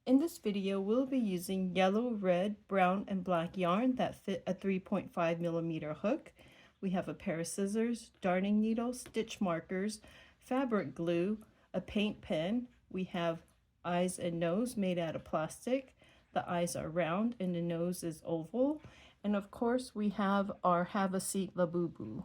In this video, we'll be using yellow, red, brown, and black yarn that fit a 3.5mm hook. We have a pair of scissors, darning needle, stitch markers, fabric glue, a paint pen. We have eyes and nose made out of plastic. The eyes are round and the nose is oval. And of course, we have our Have a Seat Labubu.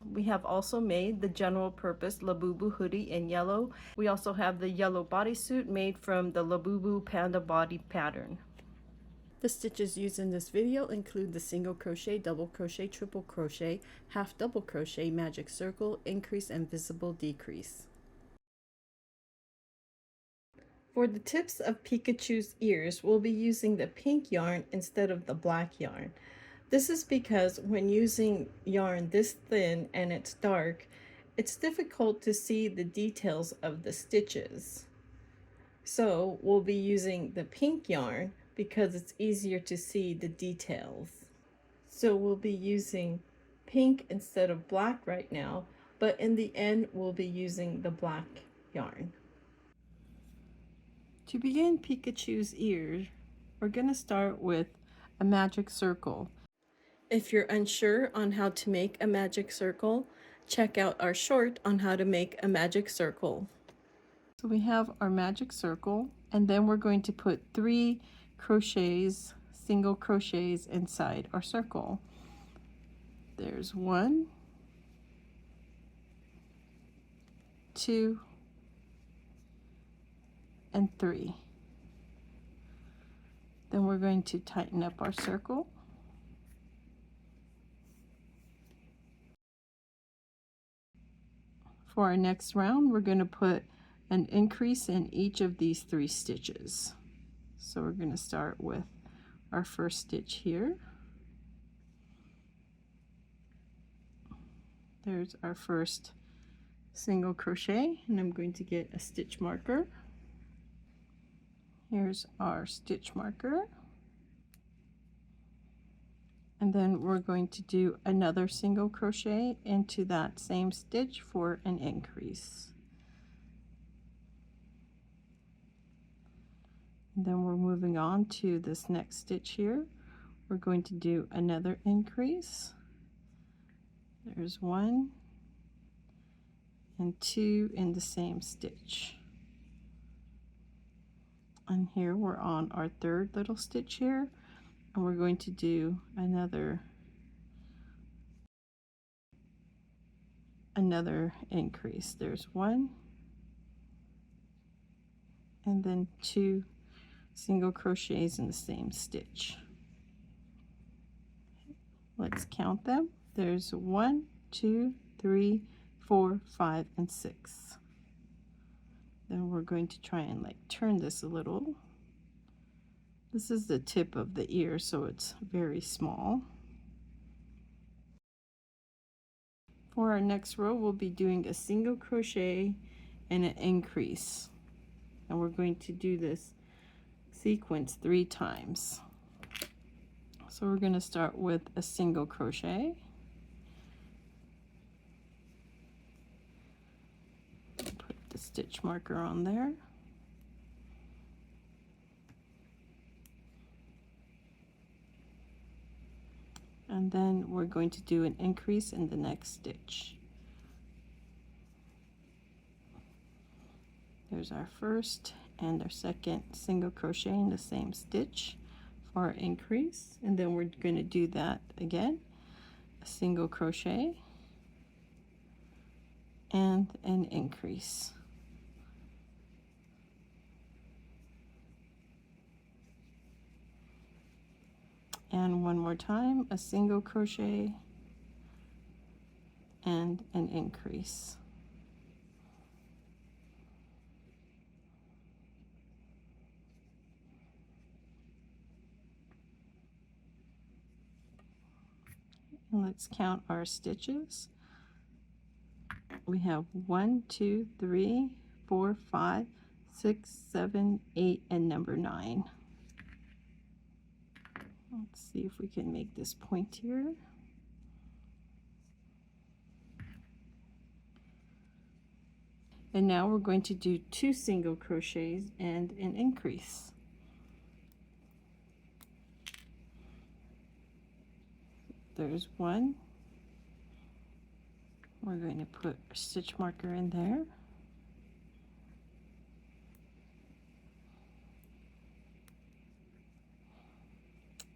We have also made the general purpose Labubu hoodie in yellow. We also have the yellow bodysuit made from the Labubu Panda body pattern. The stitches used in this video include the single crochet, double crochet, triple crochet, half double crochet, magic circle, increase, and visible decrease. For the tips of Pikachu's ears, we'll be using the pink yarn instead of the black yarn. This is because when using yarn this thin and it's dark, it's difficult to see the details of the stitches. So we'll be using the pink yarn because it's easier to see the details. So we'll be using pink instead of black right now, but in the end we'll be using the black yarn. To begin Pikachu's ears, we're going to start with a magic circle. If you're unsure on how to make a magic circle, check out our short on how to make a magic circle. So we have our magic circle, and then we're going to put 3 crochets, single crochets inside our circle. There's 1, 2, and 3. Then we're going to tighten up our circle. For our next round, we're going to put an increase in each of these 3 stitches. So we're going to start with our first stitch here. There's our first single crochet, and I'm going to get a stitch marker. Here's our stitch marker. And then we're going to do another single crochet into that same stitch for an increase. And then we're moving on to this next stitch here. We're going to do another increase. There's 1 and 2 in the same stitch. And here we're on our third little stitch here, and we're going to do another increase. There's 1 and then 2 single crochets in the same stitch. Let's count them. There's 1, 2, 3, 4, 5, and 6. Then we're going to try and turn this a little. This is the tip of the ear, so it's very small. For our next row, we'll be doing a single crochet and an increase. And we're going to do this sequence 3 times. So we're going to start with a single crochet. Put the stitch marker on there. And then we're going to do an increase in the next stitch. There's our first and our second single crochet in the same stitch for our increase, and then we're going to do that again, a single crochet and an increase. And one more time, a single crochet and an increase. And let's count our stitches. We have 1, 2, 3, 4, 5, 6, 7, 8, and number 9. Let's see if we can make this pointier. And now we're going to do 2 single crochets and an increase. there's one. We're going to put a stitch marker in there.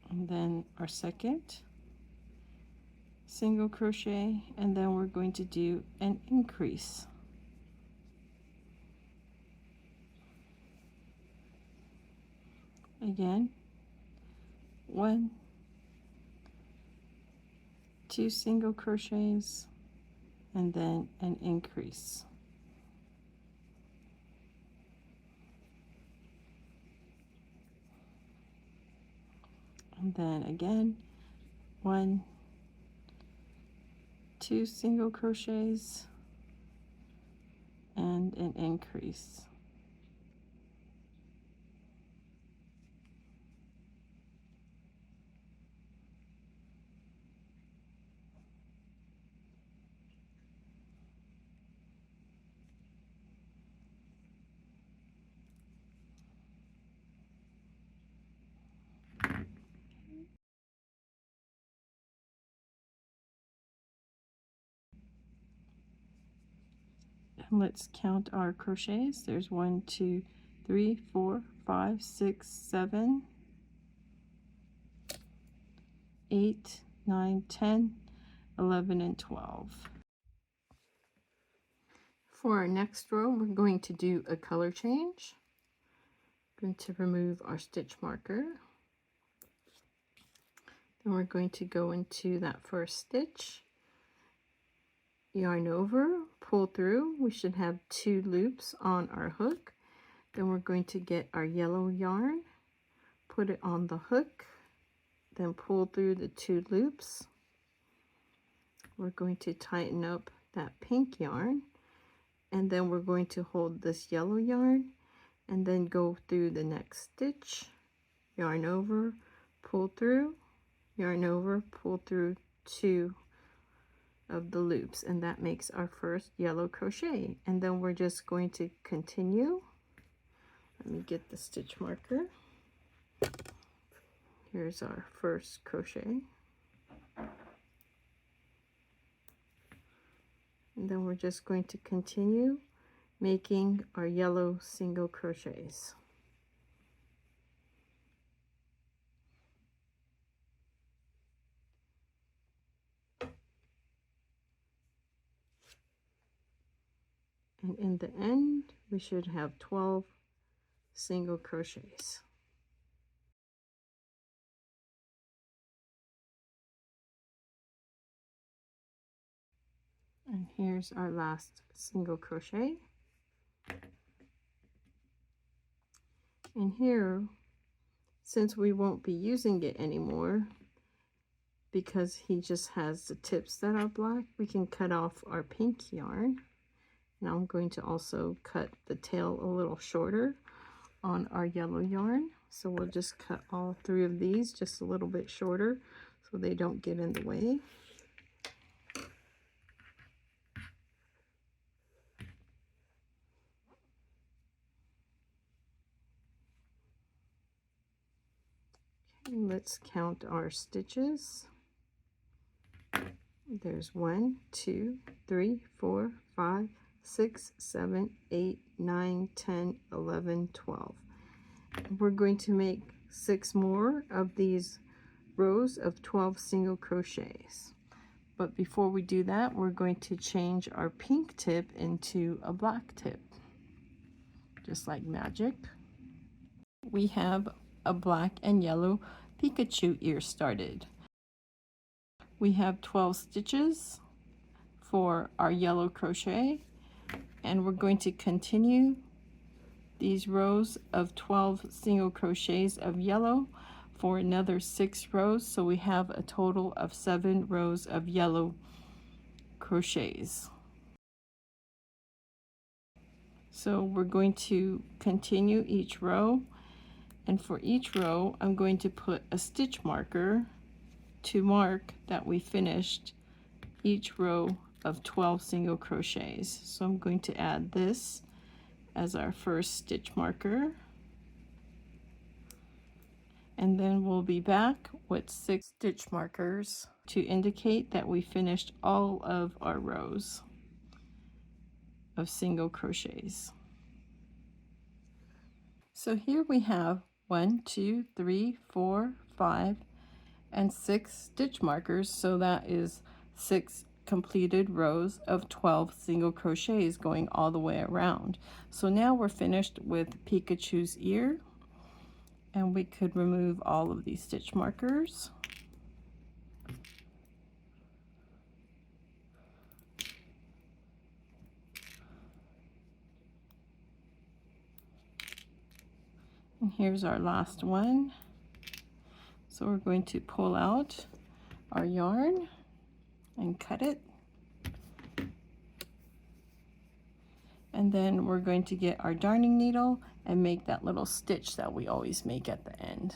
And then our second single crochet, and then we're going to do an increase. Again, 1, 2 single crochets, and then an increase. And then again, 1, 2 single crochets, and an increase. And let's count our crochets. There's 1, 2, 3, 4, 5, 6, 7, 8, 9, 10, 11, and 12. For our next row, we're going to do a color change. I'm going to remove our stitch marker. Then we're going to go into that first stitch, yarn over, pull through. We should have 2 loops on our hook. Then we're going to get our yellow yarn, put it on the hook, then pull through the 2 loops. We're going to tighten up that pink yarn, and then we're going to hold this yellow yarn and then go through the next stitch, yarn over, pull through, yarn over, pull through 2 of the loops, and that makes our first yellow crochet. And then we're just going to continue. Let me get the stitch marker. Here's our first crochet, and then we're just going to continue making our yellow single crochets. And in the end, we should have 12 single crochets. And here's our last single crochet. And here, since we won't be using it anymore, because he just has the tips that are black, we can cut off our pink yarn. Now I'm going to also cut the tail a little shorter on our yellow yarn. So we'll just cut all 3 of these just a little bit shorter so they don't get in the way. Okay, let's count our stitches. There's 1, 2, 3, 4, 5, 6, 7, 8, 9, 10, 11, 12. We're going to make 6 more of these rows of 12 single crochets. But before we do that, we're going to change our pink tip into a black tip, just like magic. We have a black and yellow Pikachu ear started. We have 12 stitches for our yellow crochet, and we're going to continue these rows of 12 single crochets of yellow for another 6 rows, so we have a total of 7 rows of yellow crochets. So we're going to continue each row, and for each row I'm going to put a stitch marker to mark that we finished each row of 12 single crochets. So I'm going to add this as our first stitch marker, And then we'll be back with 6 stitch markers to indicate that we finished all of our rows of single crochets. So here we have 1, 2, 3, 4, 5, and 6 stitch markers. So that is 6 completed rows of 12 single crochets going all the way around. So now we're finished with Pikachu's ear, and we could remove all of these stitch markers. And here's our last one. So we're going to pull out our yarn and cut it. And then we're going to get our darning needle and make that little stitch that we always make at the end.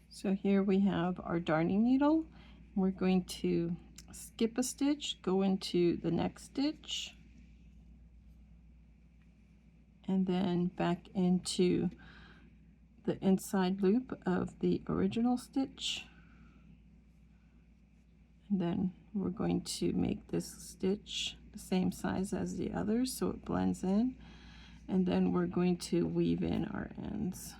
So here we have our darning needle. We're going to skip a stitch, go into the next stitch, and then back into the inside loop of the original stitch. And then we're going to make this stitch the same size as the others so it blends in, and then we're going to weave in our ends.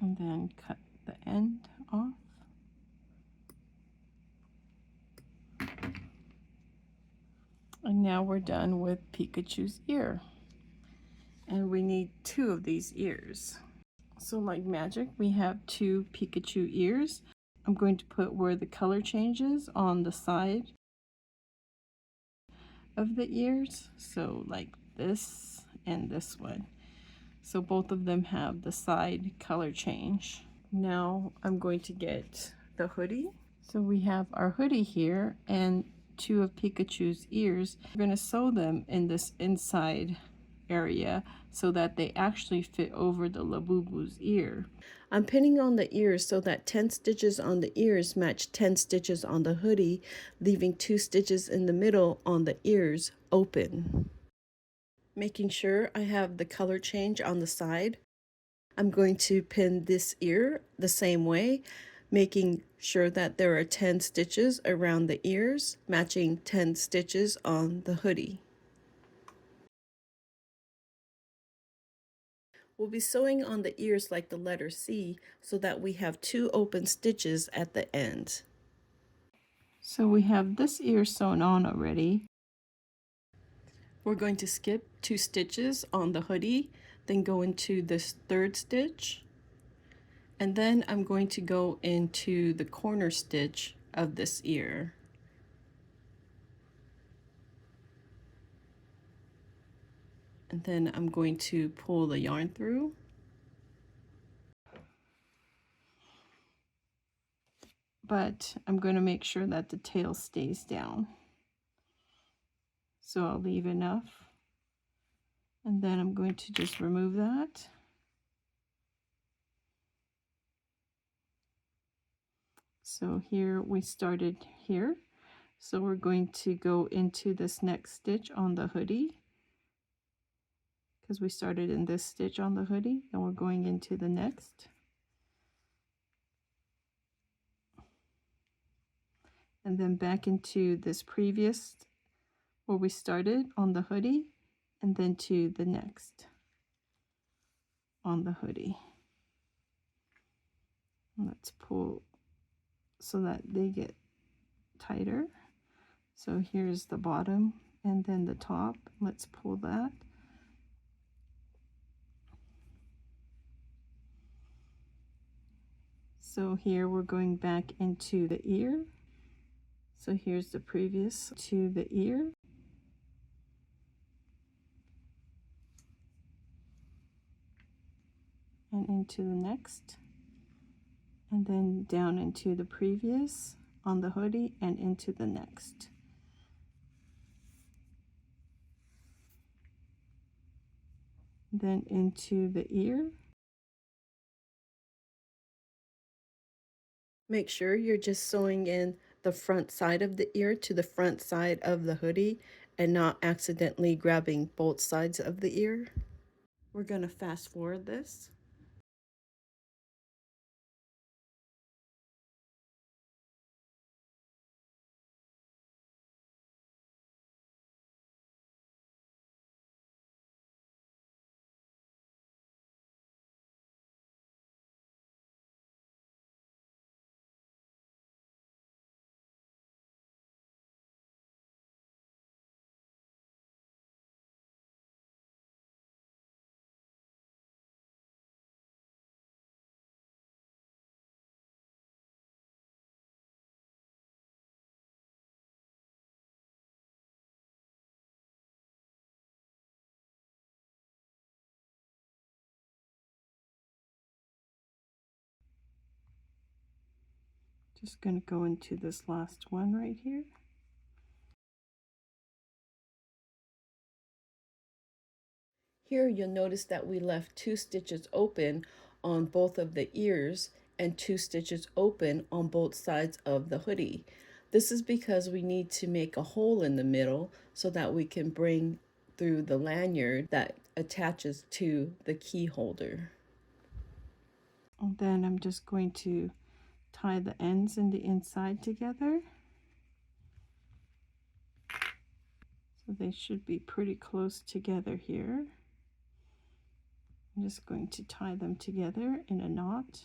And then cut the end off. And now we're done with Pikachu's ear. And we need 2 of these ears. So like magic, we have 2 Pikachu ears. I'm going to put where the color changes on the side of the ears. So like this and this one. So both of them have the side color change. Now I'm going to get the hoodie. So we have our hoodie here and 2 of Pikachu's ears. We're going to sew them in this inside area so that they actually fit over the Labubu's ear. I'm pinning on the ears so that 10 stitches on the ears match 10 stitches on the hoodie, leaving 2 stitches in the middle on the ears open. Making sure I have the color change on the side, I'm going to pin this ear the same way, making sure that there are 10 stitches around the ears, matching 10 stitches on the hoodie. We'll be sewing on the ears like the letter C so that we have 2 open stitches at the end. So we have this ear sewn on already. We're going to skip 2 stitches on the hoodie, then go into this 3rd stitch, and then I'm going to go into the corner stitch of this ear. And then I'm going to pull the yarn through. But I'm going to make sure that the tail stays down. So I'll leave enough. And then I'm going to just remove that. So here we started here. So we're going to go into this next stitch on the hoodie, because we started in this stitch on the hoodie, and we're going into the next. And then back into this previous where we started on the hoodie, and then to the next on the hoodie. Let's pull so that they get tighter. So here's the bottom and then the top. Let's pull that. So here we're going back into the ear. So here's the previous to the ear. And into the next. And then down into the previous on the hoodie and into the next. then into the ear. Make sure you're just sewing in the front side of the ear to the front side of the hoodie and not accidentally grabbing both sides of the ear. We're going to fast forward this. Just going to go into this last one right here. Here you'll notice that we left 2 stitches open on both of the ears and 2 stitches open on both sides of the hoodie. This is because we need to make a hole in the middle so that we can bring through the lanyard that attaches to the key holder. And then I'm just going to tie the ends in the inside together. So they should be pretty close together here. I'm just going to tie them together in a knot.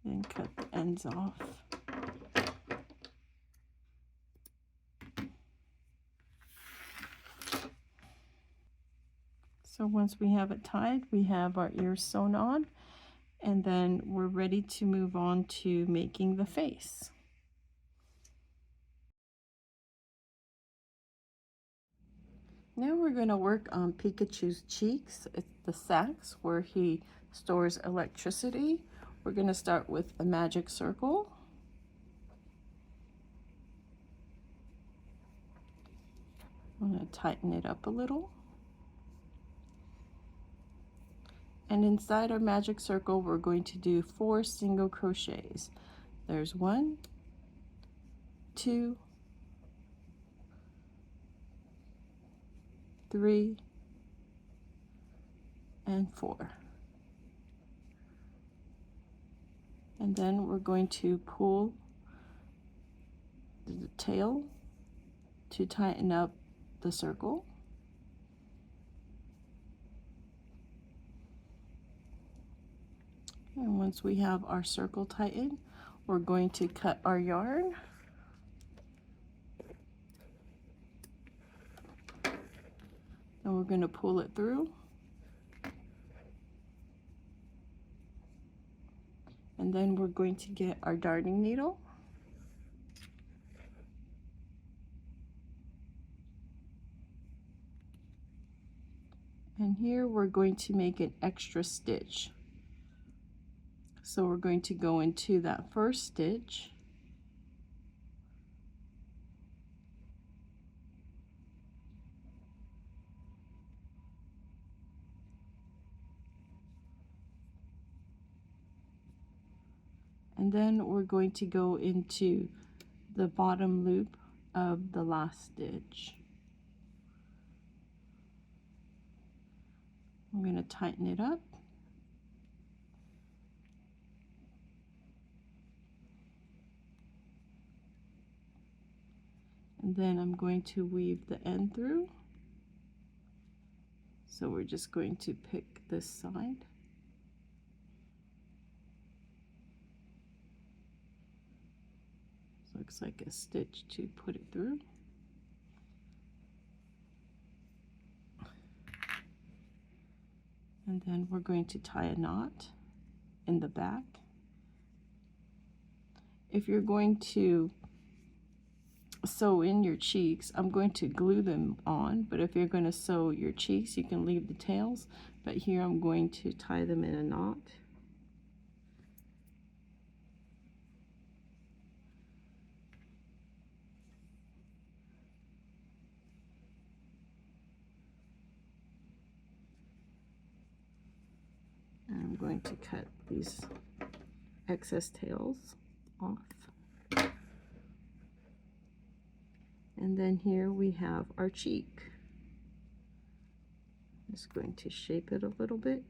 Then cut the ends off. So once we have it tied, we have our ears sewn on, and then we're ready to move on to making the face. Now we're going to work on Pikachu's cheeks. It's the sacks where he stores electricity. We're going to start with a magic circle. I'm going to tighten it up a little. And inside our magic circle, we're going to do 4 single crochets. There's 1, 2, 3, and 4. And then we're going to pull the tail to tighten up the circle. And once we have our circle tightened, we're going to cut our yarn. And we're going to pull it through. And then we're going to get our darning needle. And here we're going to make an extra stitch. So we're going to go into that first stitch. And then we're going to go into the bottom loop of the last stitch. I'm going to tighten it up. And then I'm going to weave the end through. So we're just going to pick this side. So looks like a stitch to put it through. And then we're going to tie a knot in the back. If you're going to sew in your cheeks, I'm going to glue them on, but if you're going to sew your cheeks, you can leave the tails, but here I'm going to tie them in a knot. going to cut these excess tails off. And then here we have our cheek. Just going to shape it a little bit.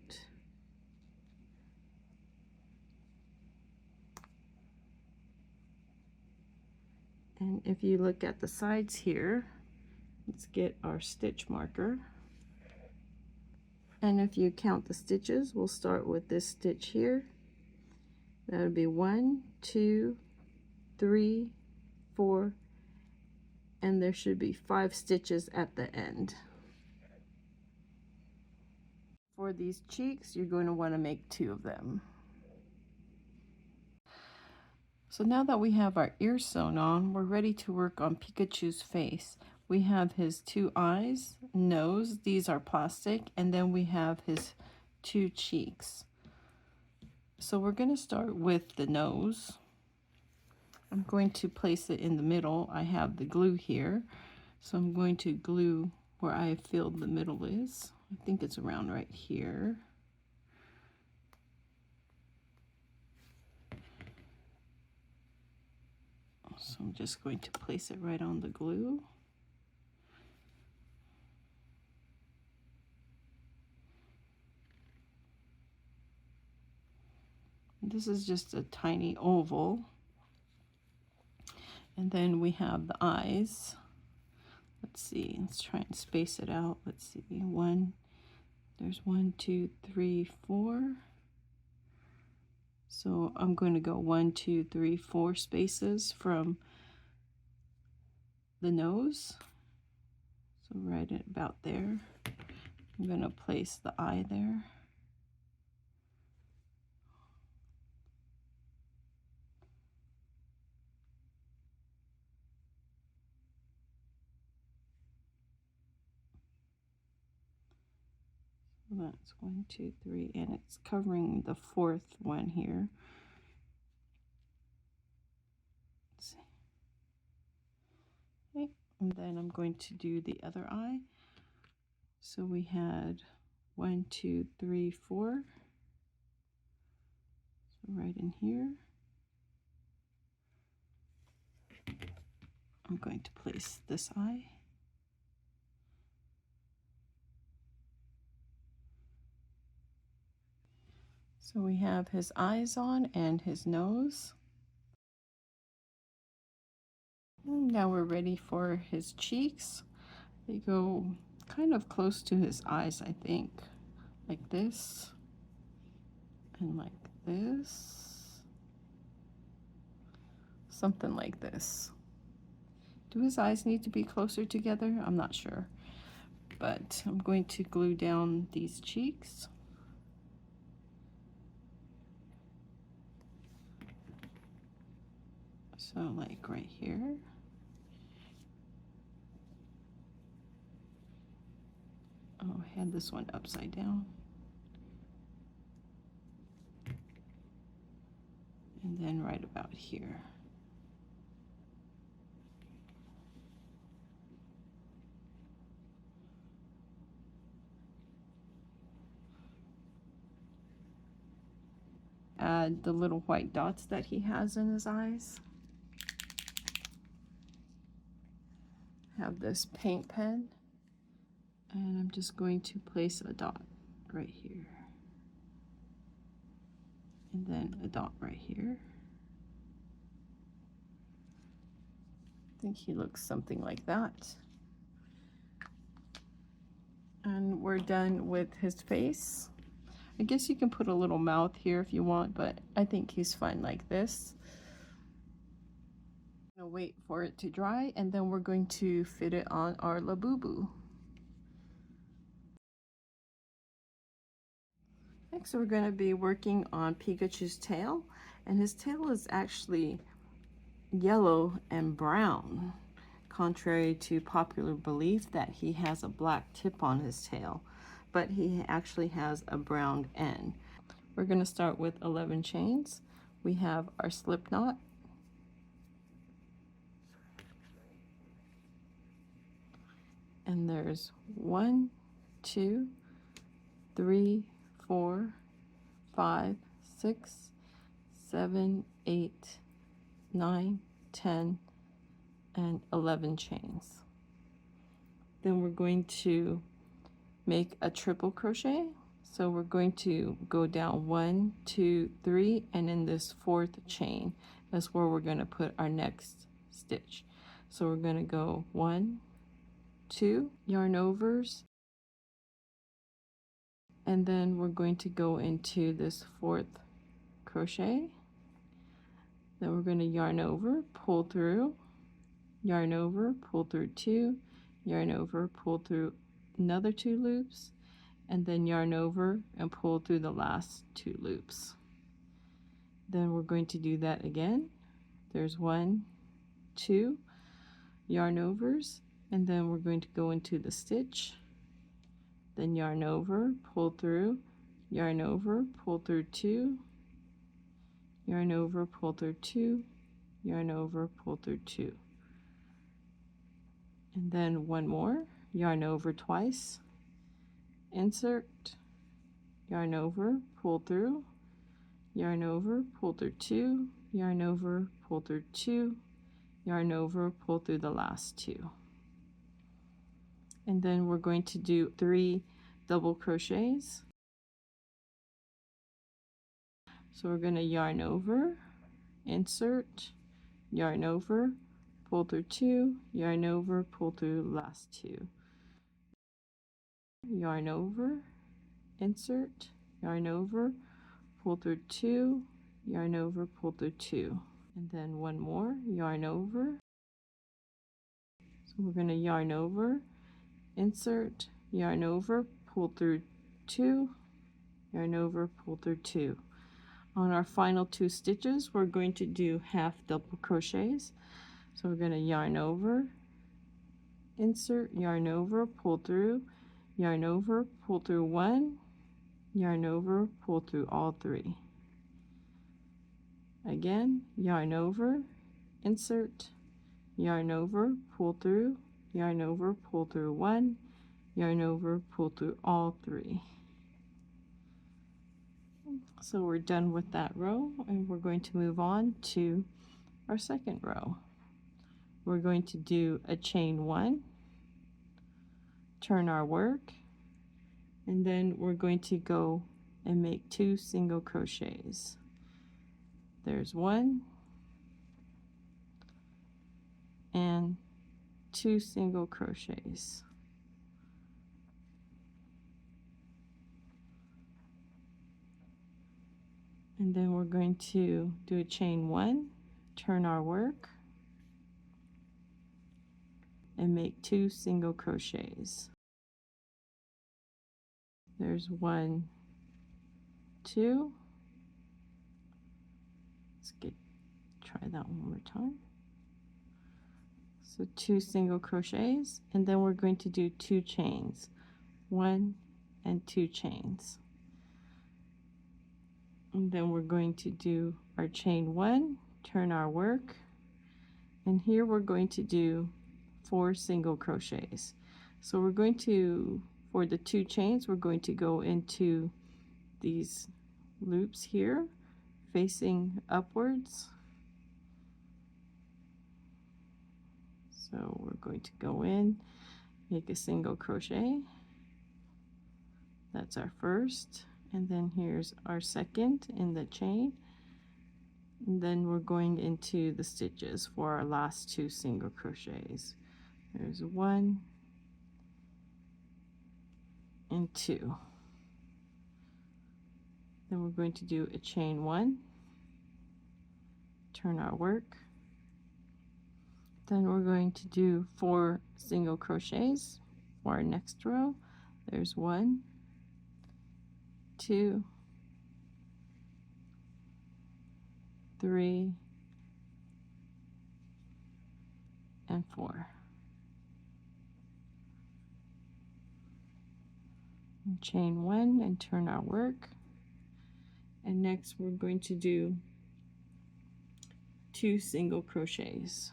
And if you look at the sides here, let's get our stitch marker. And if you count the stitches, we'll start with this stitch here. That would be 1, 2, 3, 4, and there should be 5 stitches at the end. For these cheeks, you're going to want to make 2 of them. So now that we have our ears sewn on, we're ready to work on Pikachu's face. We have his 2 eyes, nose, these are plastic, and then we have his 2 cheeks. So we're going to start with the nose. I'm going to place it in the middle. I have the glue here, so I'm going to glue where I feel the middle is. I think it's around right here. So I'm just going to place it right on the glue. This is just a tiny oval. And then we have the eyes. Let's see, let's try and space it out. Let's see, there's 1, 2, 3, 4. So I'm going to go 1, 2, 3, 4 spaces from the nose. So right at about there. I'm going to place the eye there. So that's 1, 2, 3, and it's covering the 4th one here. Let's see. Okay, and then I'm going to do the other eye. So we had 1, 2, 3, 4. So right in here. I'm going to place this eye. So we have his eyes on and his nose. Now we're ready for his cheeks. They go kind of close to his eyes, I think. Like this. And like this. Something like this. Do his eyes need to be closer together? I'm not sure. But I'm going to glue down these cheeks. So like right here. Oh, I had this one upside down. And then right about here. Add the little white dots that he has in his eyes. Have this paint pen, and I'm just going to place a dot right here. And then a dot right here. I think he looks something like that. And we're done with his face. I guess you can put a little mouth here if you want, but I think he's fine like this. I'm gonna wait for it to dry, and then we're going to fit it on our Labubu. Next, we're going to be working on Pikachu's tail, and his tail is actually yellow and brown, contrary to popular belief that he has a black tip on his tail, but he actually has a brown end. We're going to start with 11 chains. We have our slip knot, and there's 1, 2, 3, 4, 5, 6, 7, 8, 9, 10, and 11 chains. Then we're going to make a triple crochet. So we're going to go down 1, 2, 3, and in this fourth chain, that's where we're going to put our next stitch. So we're going to go 1, 2 yarn overs, and then we're going to go into this fourth crochet. Then we're going to yarn over, pull through, yarn over, pull through 2, yarn over, pull through another 2 loops, and then yarn over and pull through the last 2 loops. Then we're going to do that again. There's 1, 2 yarn overs, and then we're going to go into the stitch, then yarn over, pull through, yarn over, pull through 2, yarn over, pull through 2, yarn over, pull through 2, and then one more, yarn over twice, insert, yarn over, pull through, yarn over, pull through 2, yarn over, pull through 2, yarn over, pull through the last 2. And then we're going to do 3 double crochets. So we're going to yarn over, insert, yarn over, pull through 2, yarn over, pull through the last 2. Yarn over, insert, yarn over, pull through 2, yarn over, pull through 2. And then one more, yarn over. So we're going to yarn over, insert, yarn over, pull through 2, yarn over, pull through 2. On our final 2 stitches, we're going to do half double crochets. So we're going to yarn over, insert, yarn over, pull through, yarn over, pull through 1, yarn over, pull through all 3. Again, yarn over, insert, yarn over, pull through, yarn over, pull through 1, yarn over, pull through all 3. So we're done with that row, and we're going to move on to our second row. We're going to do a chain 1, turn our work, and then we're going to go and make 2 single crochets. There's 1 and 2 single crochets. And then we're going to do a chain 1, turn our work, and make 2 single crochets. There's 1, 2. Let's try that one more time. So 2 single crochets, and then we're going to do 2 chains, 1 and 2 chains. And then we're going to do our chain 1, turn our work, and here we're going to do 4 single crochets. So we're going to, for the 2 chains, we're going to go into these loops here facing upwards. So we're going to go in, make a single crochet. That's our first, and then here's our second in the chain, and then we're going into the stitches for our last 2 single crochets. There's 1 and 2. Then we're going to do a chain 1, turn our work, then we're going to do 4 single crochets for our next row. There's 1, 2, 3, and 4. And chain 1 and turn our work. And next we're going to do 2 single crochets.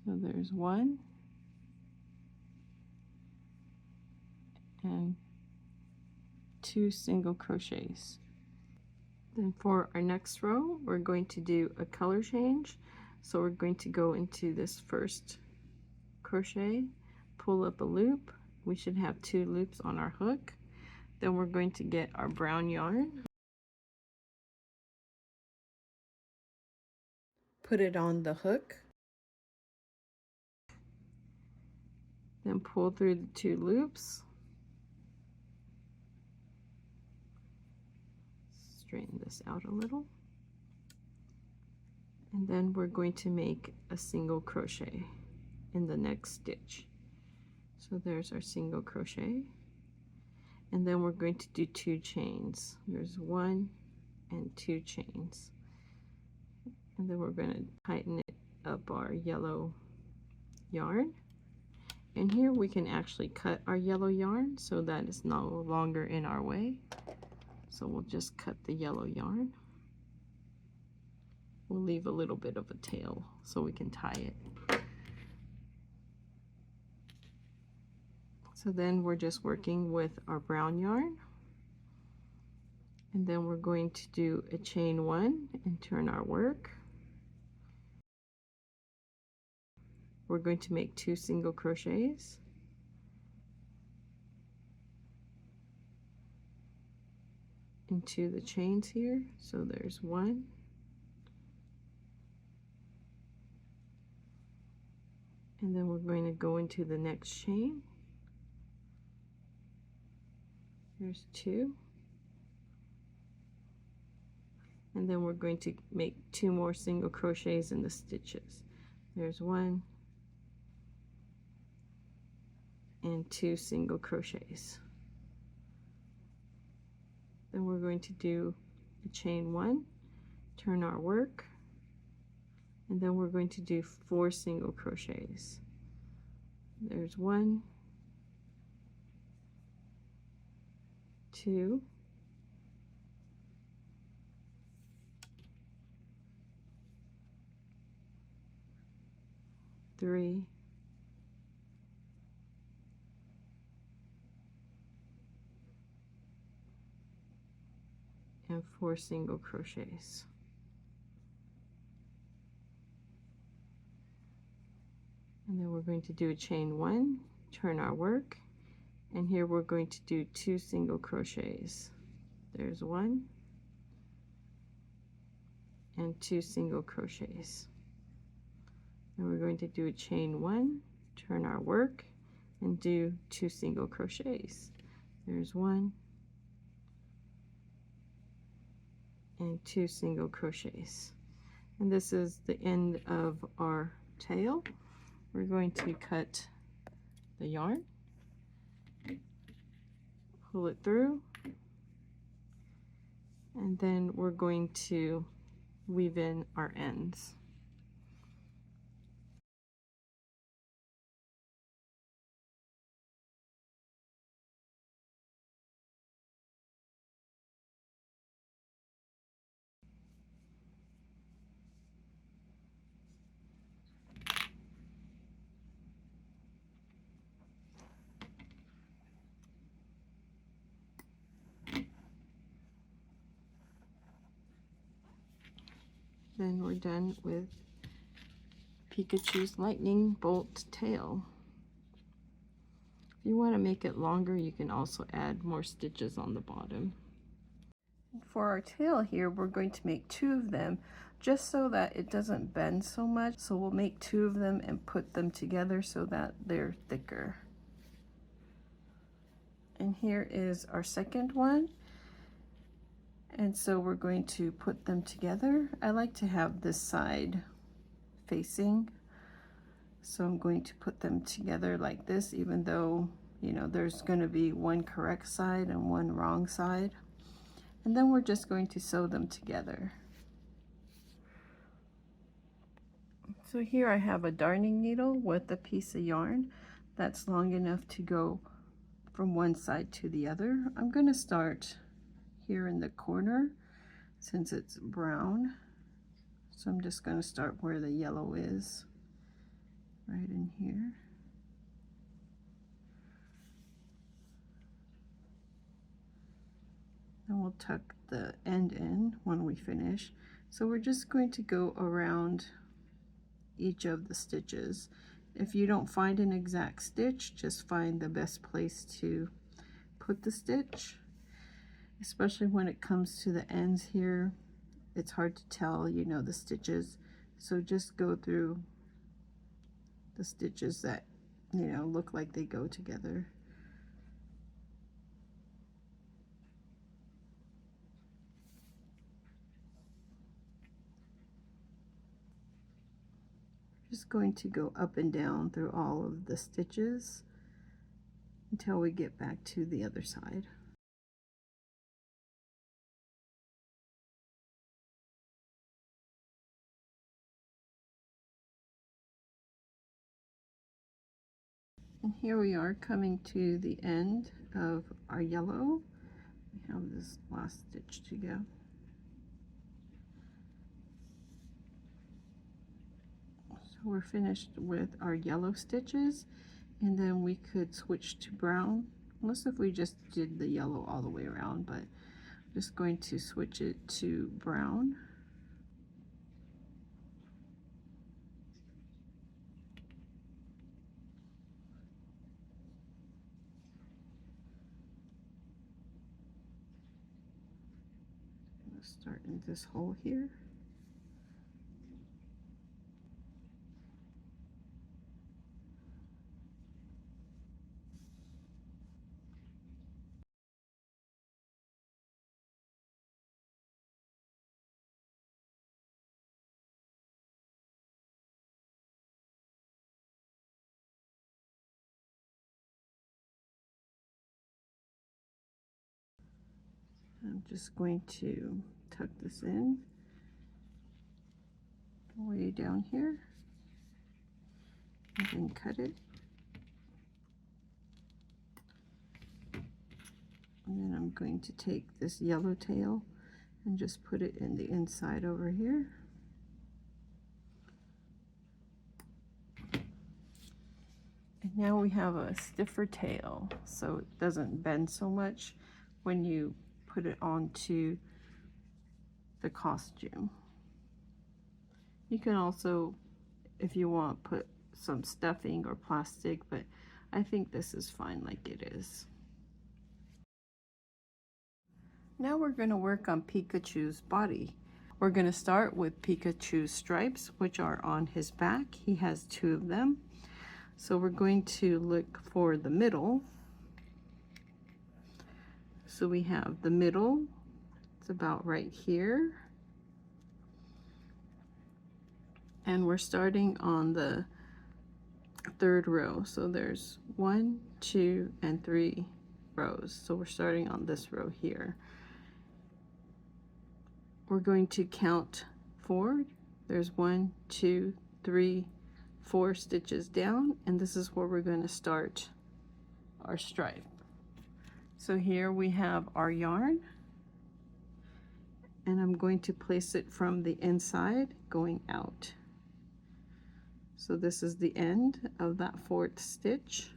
So there's 1 and 2 single crochets. Then for our next row, we're going to do a color change. So we're going to go into this first crochet, pull up a loop. We should have 2 loops on our hook. Then we're going to get our brown yarn, put it on the hook, then pull through the 2 loops, straighten this out a little, and then we're going to make a single crochet in the next stitch. So there's our single crochet, and then we're going to do 2 chains. There's 1 and 2 chains, and then we're going to tighten it up our yellow yarn. And here we can actually cut our yellow yarn so that it's no longer in our way. So we'll just cut the yellow yarn. We'll leave a little bit of a tail so we can tie it. So then we're just working with our brown yarn. And then we're going to do a chain 1 and turn our work. We're going to make 2 single crochets. Into the chains here. So there's 1. And then we're going to go into the next chain. There's 2. And then we're going to make 2 more single crochets in the stitches. There's 1 and 2 single crochets. Then we're going to do a chain 1, turn our work, and then we're going to do 4 single crochets. There's 1, 2, 3, and 4 single crochets. And then we're going to do a chain 1, turn our work, and here we're going to do 2 single crochets. There's 1 and 2 single crochets. And we're going to do a chain 1, turn our work, and do 2 single crochets. There's 1 and 2 single crochets. And this is the end of our tail. We're going to cut the yarn, pull it through, and then we're going to weave in our ends. Then we're done with Pikachu's lightning bolt tail. If you want to make it longer, you can also add more stitches on the bottom. For our tail here, we're going to make 2 of them just so that it doesn't bend so much. So we'll make 2 of them and put them together so that they're thicker. And here is our second one. And so we're going to put them together. I like to have this side facing. So I'm going to put them together like this, even though, you know, there's going to be one correct side and one wrong side. And then we're just going to sew them together. So here I have a darning needle with a piece of yarn that's long enough to go from one side to the other. I'm going to start here in the corner since it's brown. So I'm just going to start where the yellow is, right in here. we'll tuck the end in when we finish. So we're just going to go around each of the stitches. If you don't find an exact stitch, just find the best place to put the stitch, especially when it comes to the ends here. It's hard to tell, you know, the stitches. So just go through the stitches that, you know, look like they go together. Just going to go up and down through all of the stitches until we get back to the other side. And here we are coming to the end of our yellow. We have this last stitch to go. So we're finished with our yellow stitches, and then we could switch to brown, unless if we just did the yellow all the way around, but I'm just going to switch it to brown. Start in this hole here. I'm just going to tuck this in way down here and then cut it. And then I'm going to take this yellow tail and just put it in the inside over here. And now we have a stiffer tail, so it doesn't bend so much when you put it onto the costume. You can also, if you want, put some stuffing or plastic, but I think this is fine like it is. Now we're going to work on Pikachu's body. We're going to start with Pikachu's stripes, which are on his back. He has 2 of them. So we're going to look for the middle. So we have the middle, it's about right here. And we're starting on the 3rd row. So there's 1, 2, and 3 rows. So we're starting on this row here. We're going to count 4. There's 1, 2, 3, 4 stitches down, and this is where we're going to start our stripe. So here we have our yarn, and I'm going to place it from the inside going out. So this is the end of that 4th stitch,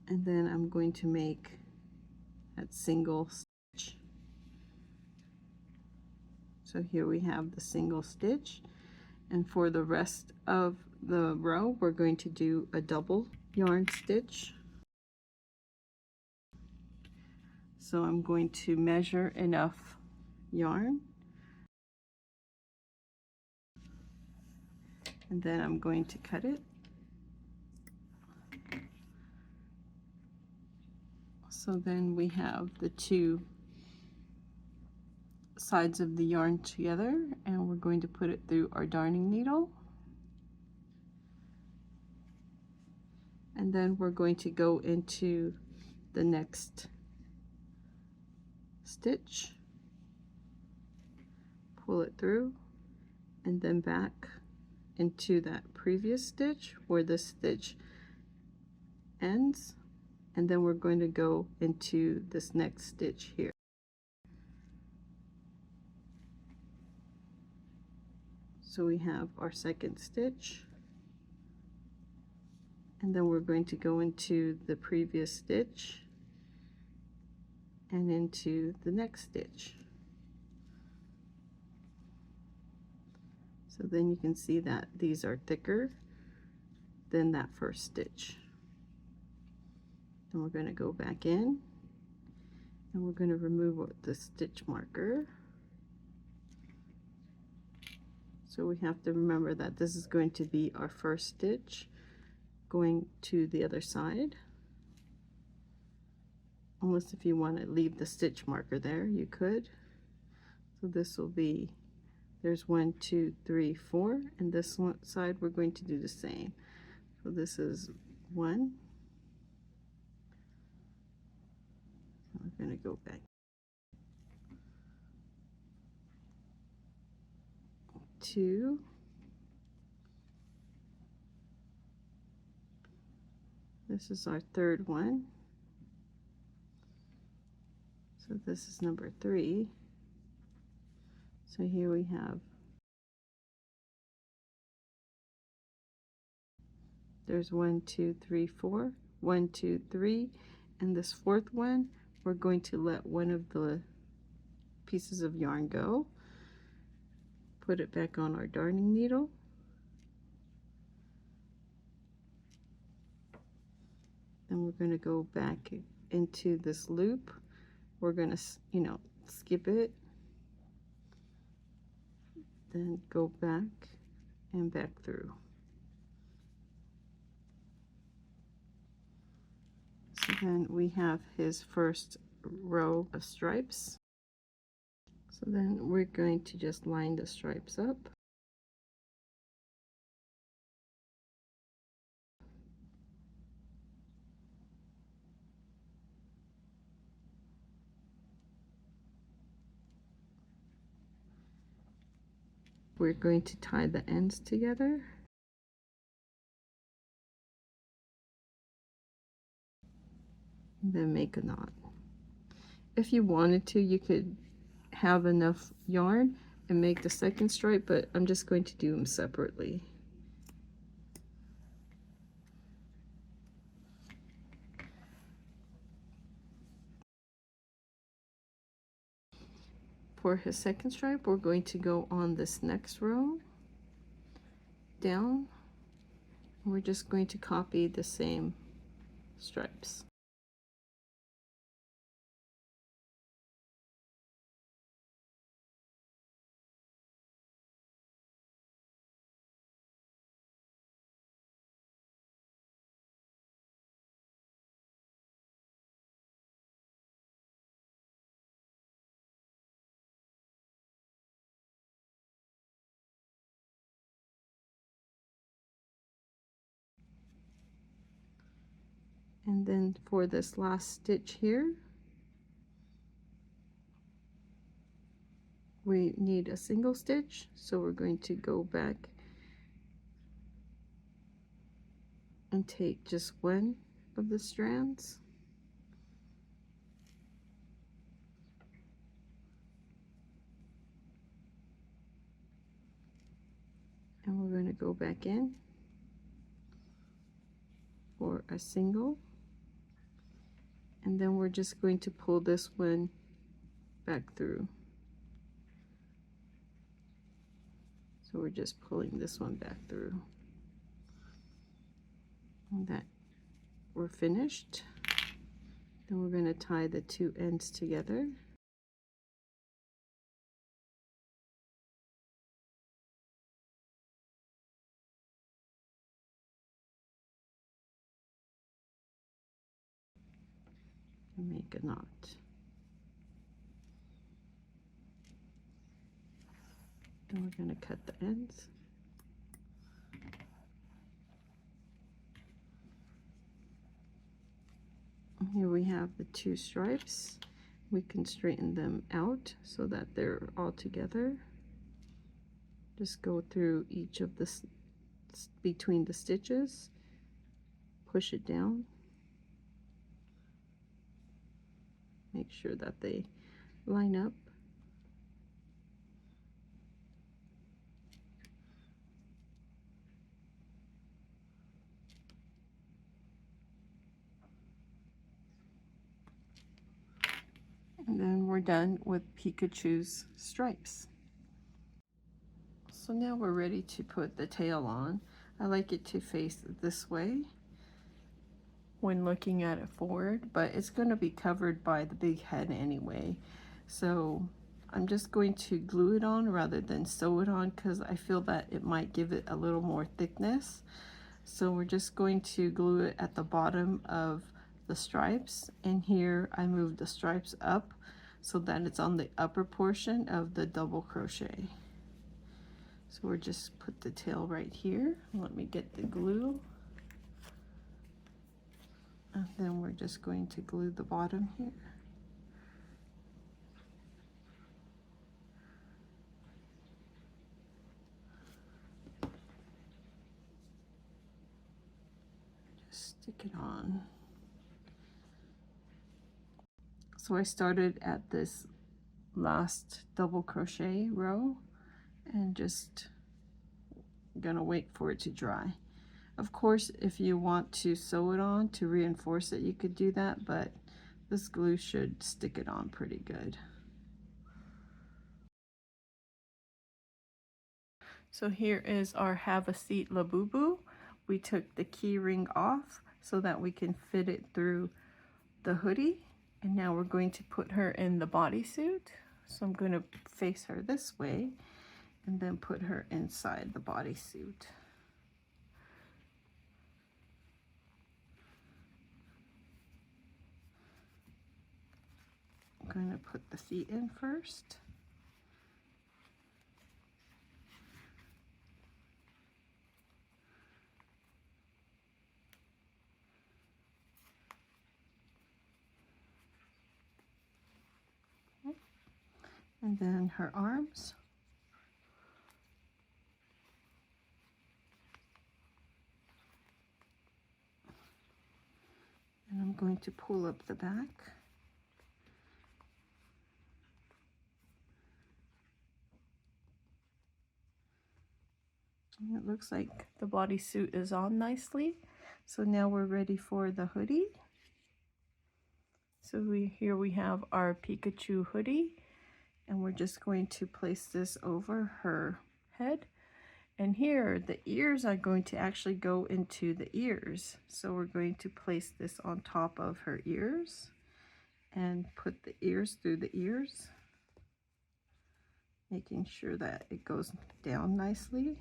and then I'm going to make that single stitch. So here we have the single stitch, and for the rest of the row we're going to do a double yarn stitch. So I'm going to measure enough yarn, and then I'm going to cut it. So then we have the 2 sides of the yarn together, and we're going to put it through our darning needle, and then we're going to go into the next stitch, pull it through, and then back into that previous stitch where this stitch ends, and then we're going to go into this next stitch here. So we have our 2nd stitch, and then we're going to go into the previous stitch, and into the next stitch. So then you can see that these are thicker than that first stitch. Then we're going to go back in and we're going to remove the stitch marker. So we have to remember that this is going to be our first stitch going to the other side. Unless if you want to leave the stitch marker there, you could. So this will be, there's 1, 2, 3, 4, and this one side we're going to do the same. So this is 1. We're going to go back. 2. This is our third one. So this is number 3. So here we have, there's 1, 2, 3, 4, 1, 2, 3, and this fourth one, we're going to let one of the pieces of yarn go, put it back on our darning needle, then we're going to go back into this loop. We're going to, skip it, then go back and back through. So then we have his first row of stripes. So then we're going to just line the stripes up. We're going to tie the ends together. And then make a knot. If you wanted to, you could have enough yarn and make the second stripe, but I'm just going to do them separately. For his second stripe, we're going to go on this next row down. We're just going to copy the same stripes. And then for this last stitch here, we need a single stitch, so we're going to go back and take just one of the strands, and we're going to go back in for a single, and then we're just going to pull this one back through. So we're just pulling this one back through. And that we're finished. Then we're going to tie the two ends together. And make a knot. Then we're going to cut the ends. Here we have the two stripes. We can straighten them out so that they're all together. Just go through each of the between the stitches, push it down, make sure that they line up. And then we're done with Pikachu's stripes. So now we're ready to put the tail on. I like it to face this way when looking at it forward, but it's going to be covered by the big head anyway. So I'm just going to glue it on rather than sew it on because I feel that it might give it a little more thickness. So we're just going to glue it at the bottom of the stripes, and here I moved the stripes up so that it's on the upper portion of the double crochet. So we're just put the tail right here. Let me get the glue. And then we're just going to glue the bottom here. Just stick it on. So I started at this last double crochet row and just gonna wait for it to dry. Of course, if you want to sew it on to reinforce it, you could do that, but this glue should stick it on pretty good. So here is our Have a Seat Labubu. We took the key ring off so that we can fit it through the hoodie. And now we're going to put her in the bodysuit. So I'm going to face her this way and then put her inside the bodysuit. I'm going to put the feet in first. And then her arms. And I'm going to pull up the back. And it looks like the bodysuit is on nicely. So now we're ready for the hoodie. So here we have our Pikachu hoodie, and we're just going to place this over her head. And here the ears are going to actually go into the ears. So we're going to place this on top of her ears and put the ears through the ears, making sure that it goes down nicely.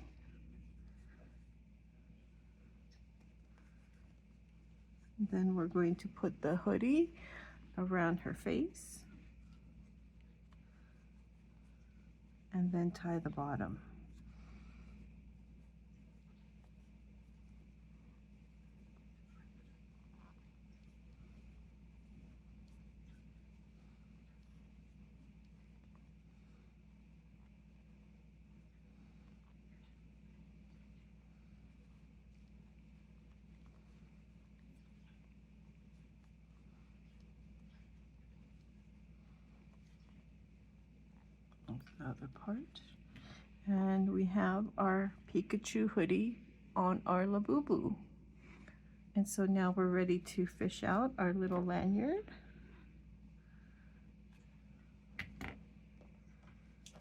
And then we're going to put the hoodie around her face and then tie the bottom. Other part, and we have our Pikachu hoodie on our Labubu. And so now we're ready to fish out our little lanyard.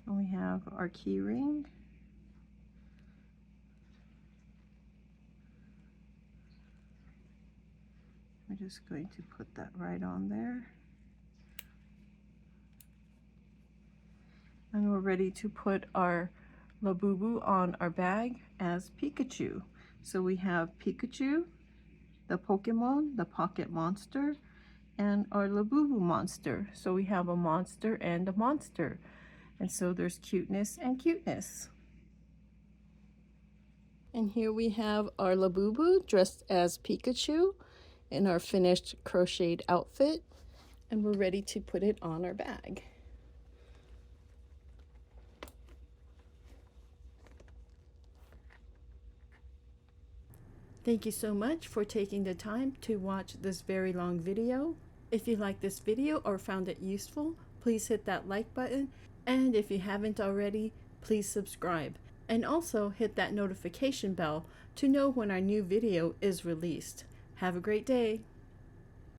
And we have our key ring. We're just going to put that right on there. And we're ready to put our Labubu on our bag as Pikachu. So we have Pikachu, the Pokemon, the Pocket Monster, and our Labubu monster. So we have a monster and a monster. And so there's cuteness and cuteness. And here we have our Labubu dressed as Pikachu in our finished crocheted outfit. And we're ready to put it on our bag. Thank you so much for taking the time to watch this very long video. If you liked this video or found it useful, please hit that like button. And if you haven't already, please subscribe. And also hit that notification bell to know when our new video is released. Have a great day.